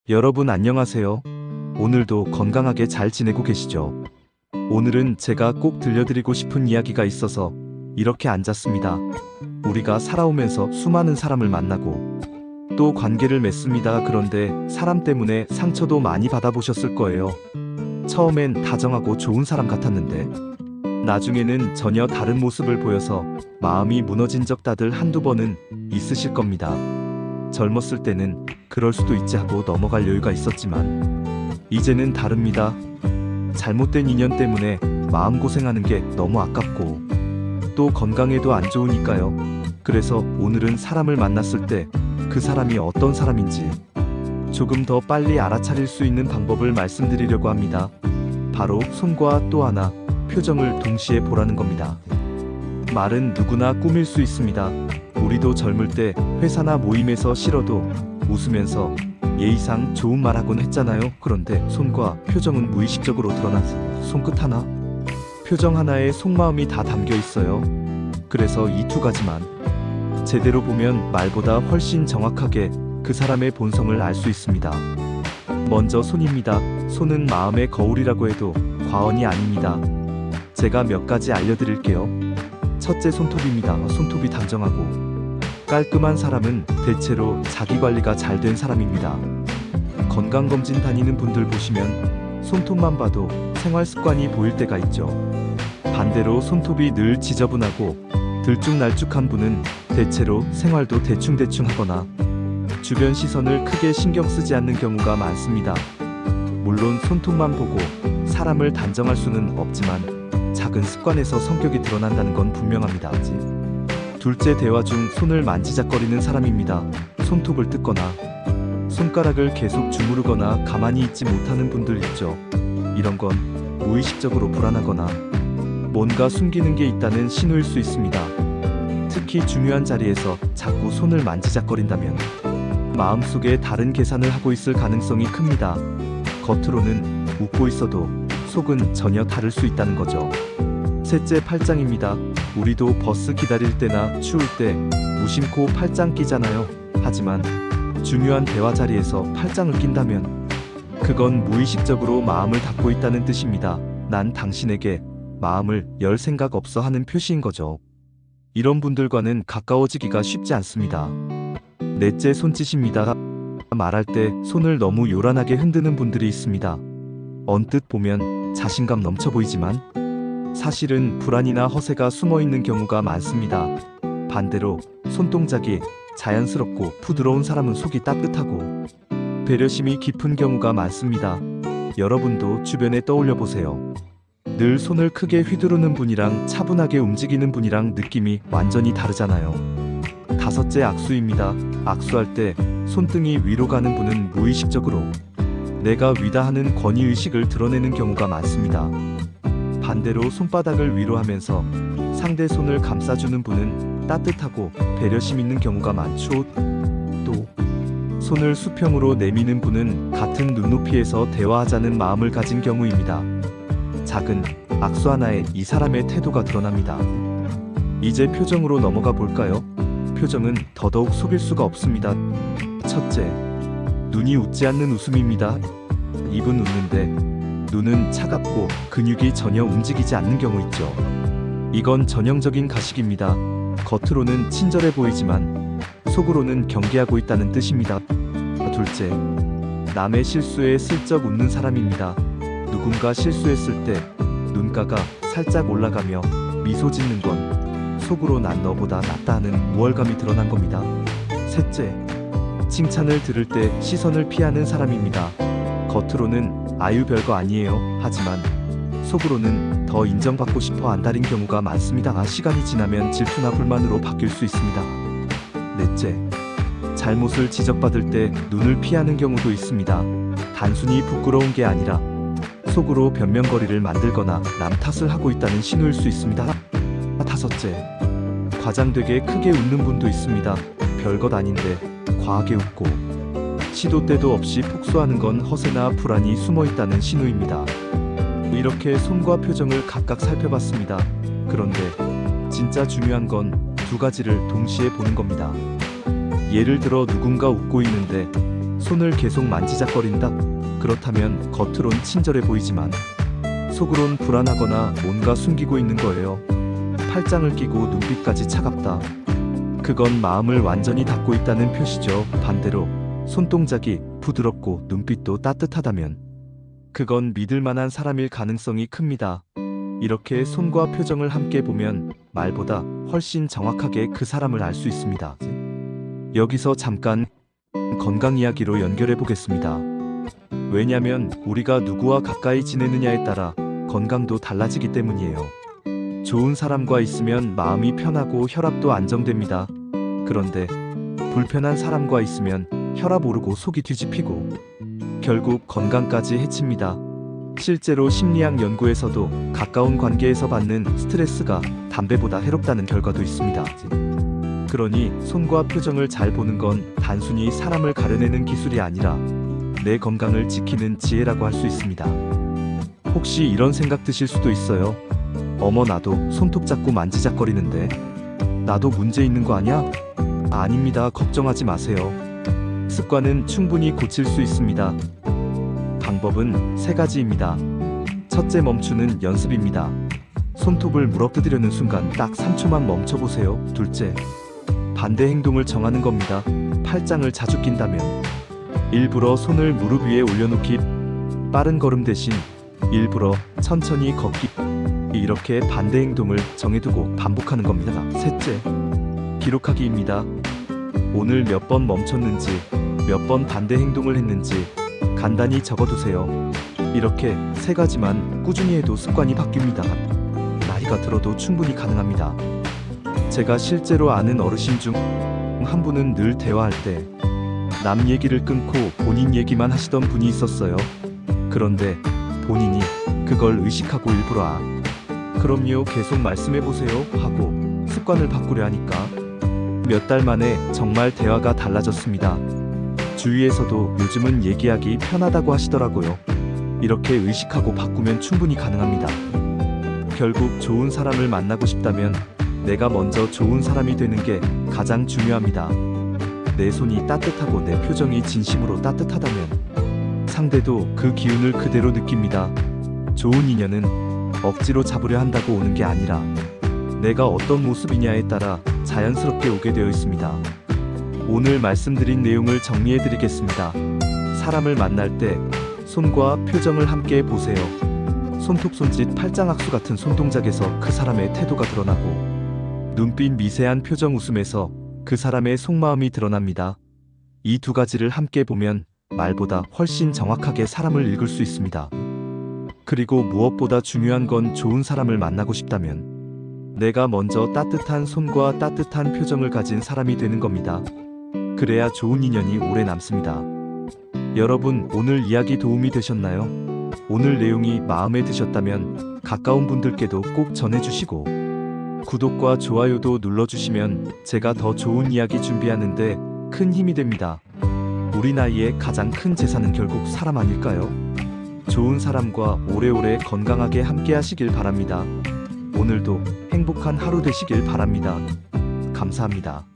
여러분 안녕하세요. 오늘도 건강하게 잘 지내고 계시죠? 오늘은 제가 꼭 들려드리고 싶은 이야기가 있어서 이렇게 앉았습니다. 우리가 살아오면서 수많은 사람을 만나고 또 관계를 맺습니다. 그런데 사람 때문에 상처도 많이 받아보셨을 거예요. 처음엔 다정하고 좋은 사람 같았는데 나중에는 전혀 다른 모습을 보여서 마음이 무너진 적 다들 한두 번은 있으실 겁니다. 젊었을 때는 그럴 수도 있지 하고 넘어갈 여유가 있었지만 이제는 다릅니다. 잘못된 인연 때문에 마음고생하는 게 너무 아깝고 또 건강에도 안 좋으니까요. 그래서 오늘은 사람을 만났을 때 그 사람이 어떤 사람인지 조금 더 빨리 알아차릴 수 있는 방법을 말씀드리려고 합니다. 바로 손과 또 하나, 표정을 동시에 보라는 겁니다. 말은 누구나 꾸밀 수 있습니다. 우리도 젊을 때 회사나 모임에서 싫어도 웃으면서 예의상 좋은 말 하곤 했잖아요. 그런데 손과 표정은 무의식적으로 드러나서 손끝 하나, 표정 하나에 속마음이 다 담겨 있어요. 그래서 이 두 가지만 제대로 보면 말보다 훨씬 정확하게 그 사람의 본성을 알 수 있습니다. 먼저 손입니다. 손은 마음의 거울이라고 해도 과언이 아닙니다. 제가 몇 가지 알려드릴게요. 첫째, 손톱입니다. 손톱이 단정하고 깔끔한 사람은 대체로 자기관리가 잘 된 사람입니다. 건강검진 다니는 분들 보시면 손톱만 봐도 생활습관이 보일 때가 있죠. 반대로 손톱이 늘 지저분하고 들쭉날쭉한 분은 대체로 생활도 대충대충 하거나 주변 시선을 크게 신경 쓰지 않는 경우가 많습니다. 물론 손톱만 보고 사람을 단정할 수는 없지만 작은 습관에서 성격이 드러난다는 건 분명합니다. 둘째, 대화 중 손을 만지작거리는 사람입니다. 손톱을 뜯거나 손가락을 계속 주무르거나 가만히 있지 못하는 분들 있죠. 이런 건 무의식적으로 불안하거나 뭔가 숨기는 게 있다는 신호일 수 있습니다. 특히 중요한 자리에서 자꾸 손을 만지작거린다면 마음속에 다른 계산을 하고 있을 가능성이 큽니다. 겉으로는 웃고 있어도 속은 전혀 다를 수 있다는 거죠. 셋째, 팔짱입니다. 우리도 버스 기다릴 때나 추울 때 무심코 팔짱 끼잖아요. 하지만 중요한 대화 자리에서 팔짱을 낀다면 그건 무의식적으로 마음을 닫고 있다는 뜻입니다. 난 당신에게 마음을 열 생각 없어 하는 표시인 거죠. 이런 분들과는 가까워지기가 쉽지 않습니다. 넷째, 손짓입니다. 말할 때 손을 너무 요란하게 흔드는 분들이 있습니다. 언뜻 보면 자신감 넘쳐 보이지만 사실은 불안이나 허세가 숨어 있는 경우가 많습니다. 반대로 손동작이 자연스럽고 부드러운 사람은 속이 따뜻하고 배려심이 깊은 경우가 많습니다. 여러분도 주변에 떠올려 보세요. 늘 손을 크게 휘두르는 분이랑 차분하게 움직이는 분이랑 느낌이 완전히 다르잖아요. 다섯째, 악수입니다. 악수할 때 손등이 위로 가는 분은 무의식적으로 내가 위다 하는 권위의식을 드러내는 경우가 많습니다. 반대로 손바닥을 위로 하면서 상대 손을 감싸주는 분은 따뜻하고 배려심 있는 경우가 많죠. 또 손을 수평으로 내미는 분은 같은 눈높이에서 대화하자는 마음을 가진 경우입니다. 작은 악수 하나에 이 사람의 태도가 드러납니다. 이제 표정으로 넘어가 볼까요? 표정은 더더욱 속일 수가 없습니다. 첫째, 눈이 웃지 않는 웃음입니다. 입은 웃는데 눈은 차갑고 근육이 전혀 움직이지 않는 경우 있죠. 이건 전형적인 가식입니다. 겉으로는 친절해 보이지만 속으로는 경계하고 있다는 뜻입니다. 둘째, 남의 실수에 슬쩍 웃는 사람입니다. 누군가 실수했을 때 눈가가 살짝 올라가며 미소 짓는 건 속으로 난 너보다 낫다 하는 우월감이 드러난 겁니다. 셋째, 칭찬을 들을 때 시선을 피하는 사람입니다. 겉으로는 아유 별거 아니에요 하지만 속으로는 더 인정받고 싶어 안달인 경우가 많습니다. 시간이 지나면 질투나 불만으로 바뀔 수 있습니다. 넷째, 잘못을 지적받을 때 눈을 피하는 경우도 있습니다. 단순히 부끄러운 게 아니라 속으로 변명거리를 만들거나 남 탓을 하고 있다는 신호일 수 있습니다. 다섯째, 과장되게 크게 웃는 분도 있습니다. 별것 아닌데 과하게 웃고 시도 때도 없이 폭소하는 건 허세나 불안이 숨어 있다는 신호입니다. 이렇게 손과 표정을 각각 살펴봤습니다. 그런데 진짜 중요한 건 두 가지를 동시에 보는 겁니다. 예를 들어 누군가 웃고 있는데 손을 계속 만지작거린다. 그렇다면 겉으론 친절해 보이지만 속으론 불안하거나 뭔가 숨기고 있는 거예요. 팔짱을 끼고 눈빛까지 차갑다. 그건 마음을 완전히 닫고 있다는 표시죠. 반대로 손동작이 부드럽고 눈빛도 따뜻하다면 그건 믿을 만한 사람일 가능성이 큽니다. 이렇게 손과 표정을 함께 보면 말보다 훨씬 정확하게 그 사람을 알 수 있습니다. 여기서 잠깐 건강 이야기로 연결해 보겠습니다. 왜냐면 우리가 누구와 가까이 지내느냐에 따라 건강도 달라지기 때문이에요. 좋은 사람과 있으면 마음이 편하고 혈압도 안정됩니다. 그런데 불편한 사람과 있으면 혈압 오르고 속이 뒤집히고 결국 건강까지 해칩니다. 실제로 심리학 연구에서도 가까운 관계에서 받는 스트레스가 담배보다 해롭다는 결과도 있습니다. 그러니 손과 표정을 잘 보는 건 단순히 사람을 가려내는 기술이 아니라 내 건강을 지키는 지혜라고 할 수 있습니다. 혹시 이런 생각 드실 수도 있어요. 어머, 나도 손톱 잡고 만지작거리는데 나도 문제 있는 거 아니야? 아닙니다. 걱정하지 마세요. 습관은 충분히 고칠 수 있습니다. 방법은 3가지입니다. 첫째, 멈추는 연습입니다. 손톱을 물어뜯으려는 순간 딱 3초만 멈춰보세요. 둘째, 반대 행동을 정하는 겁니다. 팔짱을 자주 낀다면 일부러 손을 무릎 위에 올려놓기, 빠른 걸음 대신 일부러 천천히 걷기, 이렇게 반대 행동을 정해두고 반복하는 겁니다. 셋째, 기록하기입니다. 오늘 몇 번 멈췄는지, 몇 번 반대 행동을 했는지 간단히 적어두세요. 이렇게 3가지만 꾸준히 해도 습관이 바뀝니다. 나이가 들어도 충분히 가능합니다. 제가 실제로 아는 어르신 중 한 분은 늘 대화할 때 남 얘기를 끊고 본인 얘기만 하시던 분이 있었어요. 그런데 본인이 그걸 의식하고 일부러 그럼요, 계속 말씀해보세요 하고 습관을 바꾸려 하니까 몇 달 만에 정말 대화가 달라졌습니다. 주위에서도 요즘은 얘기하기 편하다고 하시더라고요. 이렇게 의식하고 바꾸면 충분히 가능합니다. 결국 좋은 사람을 만나고 싶다면 내가 먼저 좋은 사람이 되는 게 가장 중요합니다. 내 손이 따뜻하고 내 표정이 진심으로 따뜻하다면 상대도 그 기운을 그대로 느낍니다. 좋은 인연은 억지로 잡으려 한다고 오는 게 아니라 내가 어떤 모습이냐에 따라 자연스럽게 오게 되어 있습니다. 오늘 말씀드린 내용을 정리해 드리겠습니다. 사람을 만날 때 손과 표정을 함께 보세요. 손톱, 손짓, 팔짱악수 같은 손동작에서 그 사람의 태도가 드러나고 눈빛, 미세한 표정, 웃음에서 그 사람의 속마음이 드러납니다. 이 2가지를 함께 보면 말보다 훨씬 정확하게 사람을 읽을 수 있습니다. 그리고 무엇보다 중요한 건 좋은 사람을 만나고 싶다면 내가 먼저 따뜻한 손과 따뜻한 표정을 가진 사람이 되는 겁니다. 그래야 좋은 인연이 오래 남습니다. 여러분, 오늘 이야기 도움이 되셨나요? 오늘 내용이 마음에 드셨다면 가까운 분들께도 꼭 전해주시고 구독과 좋아요도 눌러주시면 제가 더 좋은 이야기 준비하는데 큰 힘이 됩니다. 우리 나이에 가장 큰 재산은 결국 사람 아닐까요? 좋은 사람과 오래오래 건강하게 함께 하시길 바랍니다. 오늘도 행복한 하루 되시길 바랍니다. 감사합니다.